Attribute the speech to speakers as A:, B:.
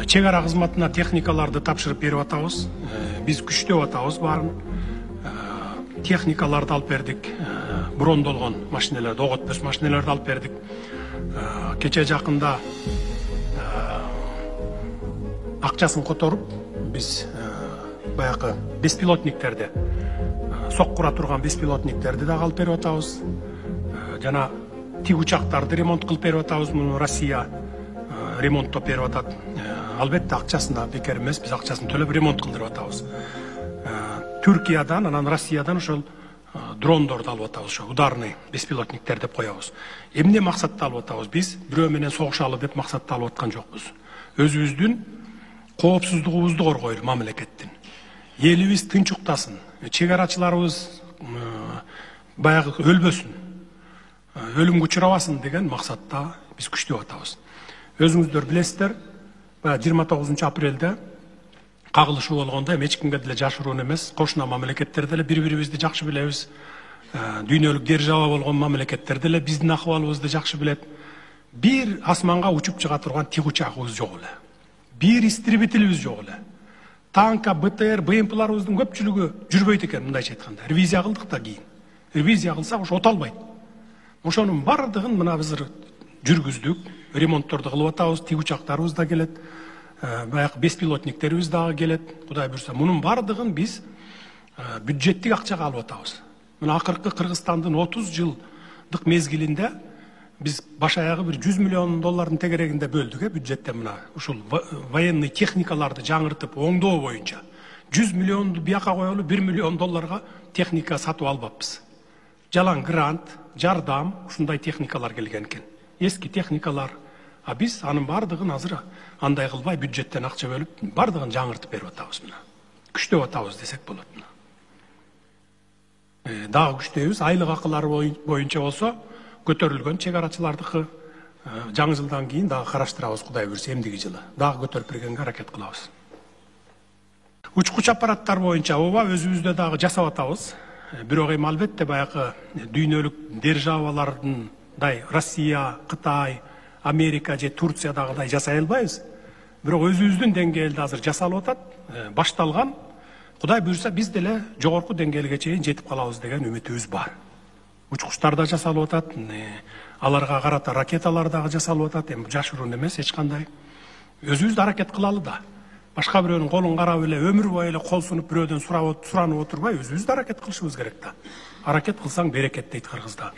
A: чек ара кызматына техникаларды тапшырып берип атабыз. Биз күчтөп атабыз баарын. Техникаларды алып бердик. Брондолгон машиналарды, ок өтпөс машиналарды алып бердик. Кече жакында акчасын которуп, биз баягы беспилотниктерди, соккура турган беспилотниктерди да алып берип атабыз. Жана тик учактарды ремонт кылып берип атабыз. Муну Россия ремонттоп берип атат. Албетте акчасына бекер эмес, биз акчасын төлөп ремонт кылдырып атабыз. Түркиядан, анан Россиядан ошол дрондорду алып атабыз, ошо ударный беспилотниктер деп коебуз. Эмне максатта алып атабыз? Биз бирөө менен согушалы деп максатта алып аткан жокпуз. Өзүбүздүн коопсуздугубузду коргойлу мамлекеттин. Элибиз тынчуктасын, чек арачыларыбыз баягы өлбөсүн, өлүмгө учурабасын деген максатта биз күчтөп атабыз. Өзүңүздөр билесиздер, 29 апрелде кагылышуу болгондо эч кимге деле жашыруун эмес, кошуна мамлекеттер деле бири-бирибизди жакшы билебиз. Дүйнөлүк держава болгон мамлекеттер деле биздин акыбалыбызды жакшы билет. Бир асманга учуп чыга турган тик учагыбыз жок эле. Бир истребителибиз жок эле. Танка, БТР, БМПларыбыздын көпчүлүгү жүрбөйт экен, мындайча айтканда. Ревизия кылдык да кийин. Ревизия кылсак ошо оталбайт. Ошонун бардыгын мына биз жүргүздүк, ремонтторду кылып атабыз, тик учактарыбыз да келет, баягы беспилотниктерибиз дагы келет. Кудай буйрса, мунун бардыгын биз бюджеттик акчага алып атабыз. Мына акыркы Кыргызстандын 30 жылдык мезгилинде биз баш аягы бир 100 миллион доллардын тегерегинде бөлдүк, бюджеттен мына ушул военный техникаларды жаңыртып оңдоо боюнча 100 миллионду бияка коелу, 1 миллион долларга техника сатып албаппыз. Жалаң грант, жардам, ушундай техникалар келген экен. Эски техникалар. А биз анын бардыгын азыр андай кылбай бюджеттен акча бөлүп, бардыгын жаңыртып берип атабыз мына. Күчтөп атабыз десек болот мына. Дагы күчтөйбүз. Айлык акылары боюнча болсо, көтөрүлгөн чек арачылардыкы жаңы жылдан кийин дагы караштырабыз, Кудай буйрса, эмдиги жылы. Дагы көтөрүп бергенге аракет кылабыз. Учкуч аппараттар боюнча ооба өзүбүздө дагы жасап атабыз. Бирок эми албетте баягы дүйнөлүк державалардындай Россия, Кытай, Америка же Турциядагыдай жасай албайбыз. Бирок өзүбүздүн деңгээлде азыр жасалып атат, башталган. Кудай буйрса биз деле жогорку деңгээлге чейин жетип калабыз деген үмүтүбүз бар. Учкучтар да жасалып атат, аларга карата ракеталар дагы жасалып атат. Эми жашыруун эмес эч кандай. Өзүбүз да аракет кылалы да. Башка бирөөнүн колун карап эле өмүр бою эле кол сунуп бирөөдөн суранып отурбай, өзүбүз да аракет кылышыбыз керек да. Аракет кылсаң берекет дейт кыргызда.